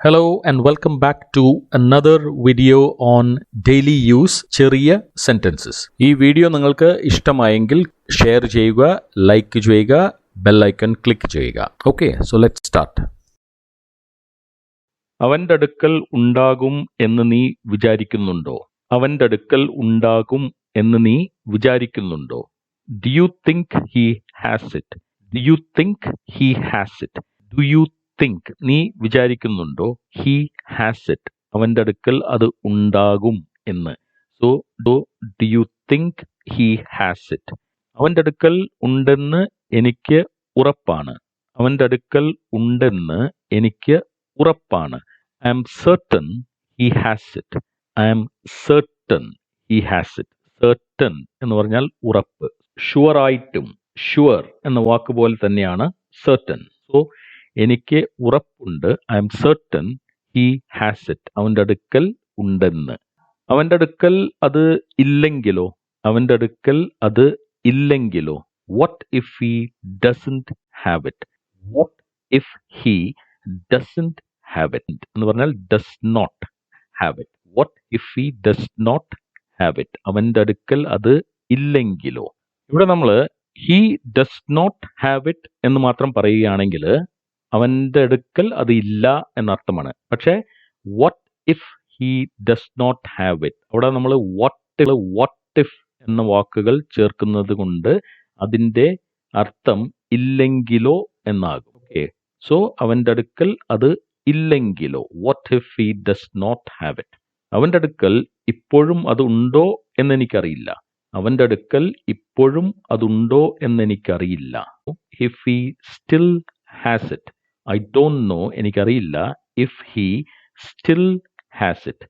Hello and welcome back to another video on daily use ചെറിയ sentences. ഈ video നിങ്ങൾക്ക് ഇഷ്ടമായെങ്കിൽ ഷെയർ ചെയ്യുക, ലൈക്ക് ചെയ്യുക, ബെൽ ഐക്കൺ ക്ലിക്ക് ചെയ്യുക. Okay, so let's start. അവൻ്റെ അടുക്കൽ ഉണ്ടാകും എന്ന് നീ വിചാരിക്കുന്നുണ്ടോ? അവൻ്റെ അടുക്കൽ ഉണ്ടാകും എന്ന് നീ വിചാരിക്കുന്നുണ്ടോ? Do you think he has it? Do you think he has it? Do you think നീ വിചാരിക്കുന്നുണ്ടോ? He has it. അവൻ്റെ അടുക്കൽ അത് ഉണ്ടാകും എന്ന്. So do you think he has it? അവൻ്റെ അടുക്കൽ ഉണ്ടെന്ന് എനിക്ക് ഉറപ്പാണ്. അവൻ്റെ അടുക്കൽ ഉണ്ടെന്ന് എനിക്ക് ഉറപ്പാണ്. I am certain he has it. I am certain he has it. Certain എന്ന് പറഞ്ഞാൽ ഉറപ്പ്. ഷുവർ ആയിട്ടും ഷുവർ എന്ന വാക്ക് പോലെ തന്നെയാണ് certain. സോ എനിക്ക് ഉറപ്പുണ്ട്. I M certain he has it. അവൻ്റെ അടുക്കൽ ഉണ്ടെന്ന്. അവൻ്റെ അടുക്കൽ അത് ഇല്ലെങ്കിലോ? അവൻ്റെ അടുക്കൽ അത് ഇല്ലെങ്കിലോ? What if he doesn't have it? What if he doesn't have it? എന്ന് പറഞ്ഞാൽ does not have it. What if he does not have it? അവൻ്റെ അടുക്കൽ അത് ഇല്ലെങ്കിലോ? ഇവിടെ നമ്മൾ he does not have it എന്ന് മാത്രം പറയുകയാണെങ്കിൽ അവൻ്റെ അടുക്കൽ അത് ഇല്ല എന്നർത്ഥമാണ്. പക്ഷേ what if he does not have it, അവിടെ നമ്മൾ what if എന്ന വാക്കുകൾ ചേർക്കുന്നത് കൊണ്ട് അതിൻ്റെ അർത്ഥം ഇല്ലെങ്കിലോ എന്നാകും. ഓക്കെ, സോ അവൻ്റെ അടുക്കൽ അത് ഇല്ലെങ്കിലോ, what if he does not have it? അവൻ്റെ അടുക്കൽ ഇപ്പോഴും അത് ഉണ്ടോ എന്നെനിക്കറിയില്ല. അവൻ്റെ അടുക്കൽ ഇപ്പോഴും അതുണ്ടോ എന്നെനിക്കറിയില്ല. if he still has it. I don't know, എനിക്കറിയില്ല. if he still has it.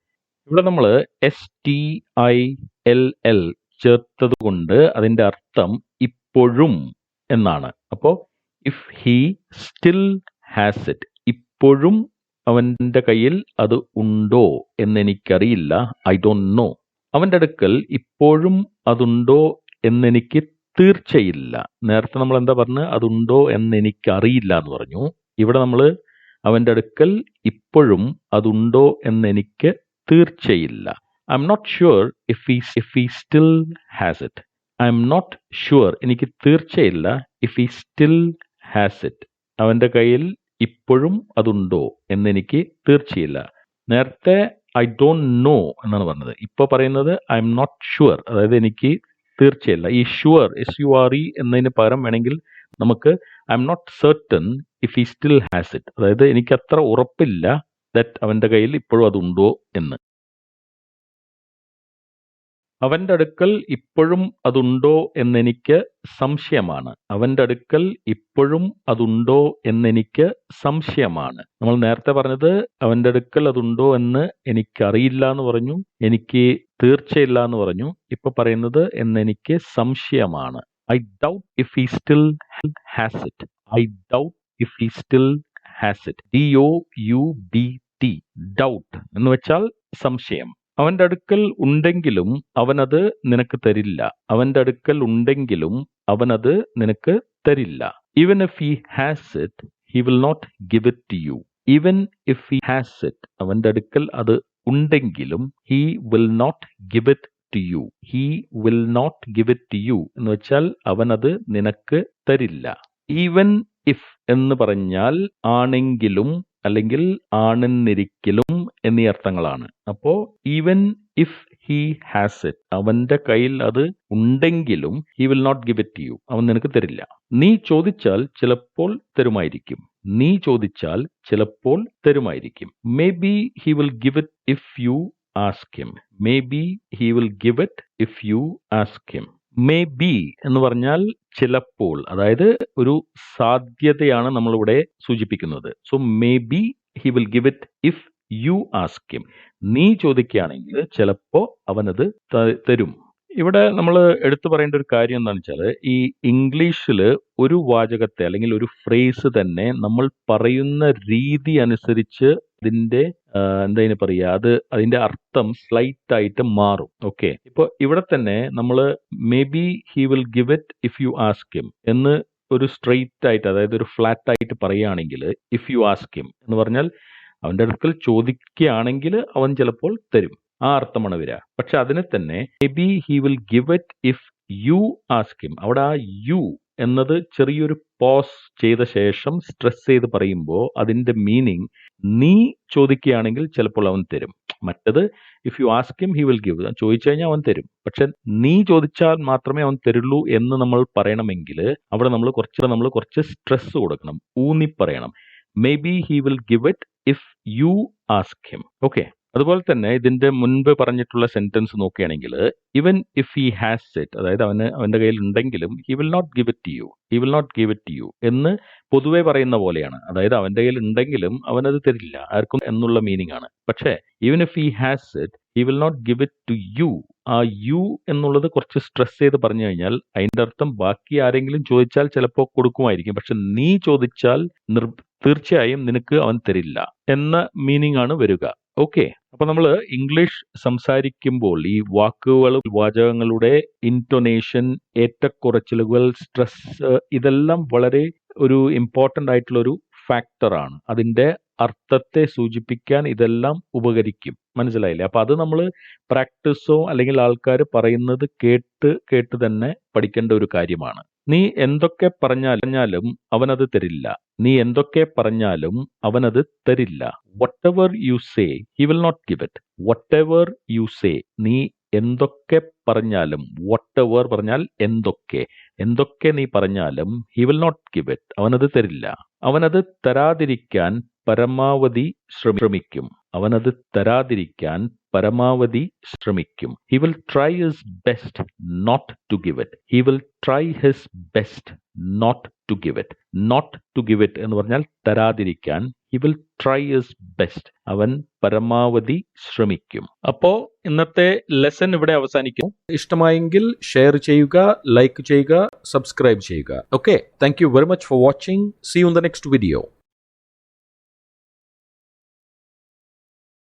ഇവിടെ നമ്മൾ STILL ചേർത്തത് കൊണ്ട് അതിൻ്റെ അർത്ഥം ഇപ്പോഴും എന്നാണ്. അപ്പോൾ if he still has it, ഇപ്പോഴും അവൻ്റെ കയ്യിൽ അത് ഉണ്ടോ എന്നെനിക്കറിയില്ല. I don't know. അവൻ്റെ അടുക്കൽ ഇപ്പോഴും അതുണ്ടോ എന്നെനിക്ക് തീർച്ചയില്ല. നേരത്തെ നമ്മൾ എന്താ പറഞ്ഞത്? അതുണ്ടോ എന്നെനിക്കറിയില്ല എന്ന് പറഞ്ഞു. ഇവിടെ നമ്മൾ അവൻ്റെ അടുക്കൽ ഇപ്പോഴും അതുണ്ടോ എന്നെനിക്ക് തീർച്ചയില്ല. I M not sure if he still has it. I M not sure, എനിക്ക് തീർച്ചയില്ല. if he still has it. അവൻ്റെ കയ്യിൽ ഇപ്പോഴും അതുണ്ടോ എന്നെനിക്ക് തീർച്ചയില്ല. നേരത്തെ ഐ ഡോണ്ട് നോ എന്നാണ് പറഞ്ഞത്. ഇപ്പോൾ പറയുന്നത് ഐ എം നോട്ട് ഷുവർ, അതായത് എനിക്ക് തീർച്ചയില്ല. ഈ ഷുവർ SURE എന്നതിന് പകരം വേണമെങ്കിൽ നമുക്ക് I M not certain if he still has it, അതായത് എനിക്ക് അത്ര ഉറപ്പില്ല ദാറ്റ് അവൻ്റെ കയ്യിൽ ഇപ്പോഴും അതുണ്ടോ എന്ന്. അവൻ്റെ അടുക്കൽ ഇപ്പോഴും അതുണ്ടോ എന്നെനിക്ക് സംശയമാണ്. അവൻ്റെ അടുക്കൽ ഇപ്പോഴും അതുണ്ടോ എന്നെനിക്ക് സംശയമാണ്. നമ്മൾ നേരത്തെ പറഞ്ഞത് അവൻ്റെ അടുക്കൽ അതുണ്ടോ എന്ന് എനിക്കറിയില്ല എന്ന് പറഞ്ഞു, എനിക്ക് തീർച്ചയില്ല എന്ന് പറഞ്ഞു. ഇപ്പൊ പറയുന്നത് എന്നെനിക്ക് സംശയമാണ്. I doubt if he still has it. I doubt if he still has it. DOUBT. doubt എന്ന് വെച്ചാൽ സംശയം. അവൻ്റെ അടുക്കൽ ഉണ്ടെങ്കിലും അവനത് നിനക്ക് തരില്ല. അവൻ്റെ അടുക്കൽ ഉണ്ടെങ്കിലും അവനത് നിനക്ക് തരില്ല. Even if he has it, he will not give it to you. Even if he has it, അവൻ്റെ അടുക്കൽ അത് ഉണ്ടെങ്കിലും he will not give it to you. He will not give it to you എന്ന് വെച്ചാൽ അവനത് നിനക്ക് തരില്ല. Even if എന്ന് പറഞ്ഞാൽ ആണെങ്കിലും അല്ലെങ്കിൽ ആണെന്നിരിക്കലും എന്നീ അർത്ഥങ്ങളാണ്. അപ്പോ even if he has it, അവന്റെ കയ്യിൽ അത് ഉണ്ടെങ്കിലും he will not give it to you, അവൻ നിനക്ക് തരില്ല. നീ ചോദിച്ചാൽ ചിലപ്പോൾ തരുമായിരിക്കും. നീ ചോദിച്ചാൽ ചിലപ്പോൾ തരുമായിരിക്കും. Maybe he will give it if you ask him. Maybe he will give it if you ask him. Maybe എന്ന് പറഞ്ഞാൽ ചിലപ്പോൾ, അതായത് ഒരു സാധ്യതയാണ് നമ്മളിവിടെ സൂചിപ്പിക്കുന്നത്. So maybe he will give it if you ask him. നീ ചോദിക്കുകയാണെങ്കിൽ ചിലപ്പോ അവനത് തരും. ഇവിടെ നമ്മൾ എടുത്തു പറയേണ്ട ഒരു കാര്യം എന്താണെന്ന് വെച്ചാൽ, ഈ ഇംഗ്ലീഷിൽ ഒരു വാചകത്തെ അല്ലെങ്കിൽ ഒരു ഫ്രേസ് തന്നെ നമ്മൾ പറയുന്ന രീതി അനുസരിച്ച് അതിന്റെ എന്താ പറയുക, അതിന്റെ അർത്ഥം സ്ലൈറ്റ് ആയിട്ട് മാറും. ഓക്കെ, ഇപ്പൊ ഇവിടെ തന്നെ നമ്മൾ may be he will give it if you ask him എന്ന് ഒരു സ്ട്രെയിറ്റ് ആയിട്ട്, അതായത് ഒരു ഫ്ലാറ്റ് ആയിട്ട് പറയുകയാണെങ്കിൽ ഇഫ് യു ആസ്ക് ഹിം എന്ന് പറഞ്ഞാൽ അവന്റെ അടുക്കൽ ചോദിക്കുകയാണെങ്കിൽ അവൻ ചിലപ്പോൾ തരും. ആ അർത്ഥമാണ് വരിക. പക്ഷെ അതിനെ തന്നെ may be he will give it if you ask him. അവിടെ ആ യു എന്നത് ചെറിയൊരു പോസ് ചെയ്ത ശേഷം സ്ട്രെസ് ചെയ്ത് പറയുമ്പോൾ അതിന്റെ മീനിങ് നീ ചോദിക്കുകയാണെങ്കിൽ ചിലപ്പോൾ അവൻ തരും. മറ്റത് if you ask him he will give. ചോദിച്ചു കഴിഞ്ഞാൽ അവൻ തരും. പക്ഷെ നീ ചോദിച്ചാൽ മാത്രമേ അവൻ തരുള്ളൂ എന്ന് നമ്മൾ പറയണമെങ്കിൽ അവിടെ നമ്മൾ കുറച്ച് സ്ട്രെസ് കൊടുക്കണം, ഊന്നി പറയണം. May be he will give it if you ask him. Okay. അതുപോലെ തന്നെ ഇതിന്റെ മുൻപ് പറഞ്ഞിട്ടുള്ള സെന്റൻസ് നോക്കുകയാണെങ്കിൽ even if he has it, അതായത് അവന്റെ കയ്യിൽ ഉണ്ടെങ്കിലും he will not give it to you, he will not give it to you എന്ന് പൊതുവെ പറയുന്ന പോലെയാണ്. അതായത് അവന്റെ കയ്യിൽ ഉണ്ടെങ്കിലും അവനത് തരില്ല ആർക്കും എന്നുള്ള മീനിങ് ആണ്. പക്ഷേ even if he has it he will not give it to you. ആ യു എന്നുള്ളത് കുറച്ച് സ്ട്രെസ് ചെയ്ത് പറഞ്ഞു കഴിഞ്ഞാൽ അതിന്റെ അർത്ഥം ബാക്കി ആരെങ്കിലും ചോദിച്ചാൽ ചിലപ്പോൾ കൊടുക്കുമായിരിക്കും, പക്ഷെ നീ ചോദിച്ചാൽ തീർച്ചയായും നിനക്ക് അവൻ തരില്ല എന്ന മീനിങ് ആണ് വരിക. ഓക്കെ. അപ്പൊ നമ്മൾ ഇംഗ്ലീഷ് സംസാരിക്കുമ്പോൾ ഈ വാക്കുകളും വാചകങ്ങളുടെ ഇൻറ്റൊനേഷൻ, ഏറ്റക്കുറച്ചിലുകൾ, സ്ട്രെസ്, ഇതെല്ലാം വളരെ ഒരു ഇമ്പോർട്ടൻ്റ് ആയിട്ടുള്ള ഒരു ഫാക്ടറാണ്. അതിന്റെ അർത്ഥത്തെ സൂചിപ്പിക്കാൻ ഇതെല്ലാം ഉപകരിക്കും. മനസ്സിലായില്ലേ? അപ്പൊ അത് നമ്മൾ പ്രാക്ടീസോ അല്ലെങ്കിൽ ആൾക്കാർ പറയുന്നത് കേട്ട് തന്നെ പഠിക്കേണ്ട ഒരു കാര്യമാണ്. നീ എന്തൊക്കെ പറഞ്ഞാലും അവനത് തരില്ല. നീ എന്തൊക്കെ പറഞ്ഞാലും അവനത് തരില്ല. whatever you say he will not give it. whatever you say, നീ എന്തൊക്കെ പറഞ്ഞാലും, whatever പറഞ്ഞാൽ എന്തൊക്കെ നീ പറഞ്ഞാലും he will not give it, അവനത് തരില്ല. അവനത് തരാതിരിക്കാൻ പരമാവധി ശ്രമിക്കും. അവനത് തരാതിരിക്കാൻ പരമാവധി ശ്രമിക്കും. He will try his best not to give it. He will try his best not to give it. Not to give it എന്ന് പറഞ്ഞാൽ തരാതിരിക്കാൻ. He will try his best. അവൻ പരമാവധി ശ്രമിക്കും. അപ്പോ ഇന്നത്തെ ലെസൺ ഇവിടെ അവസാനിക്കുന്നു. ഇഷ്ടമായെങ്കിൽ ഷെയർ ചെയ്യുക, ലൈക്ക് ചെയ്യുക, സബ്സ്ക്രൈബ് ചെയ്യുക. Okay. Thank you very much for watching. See you in the next video.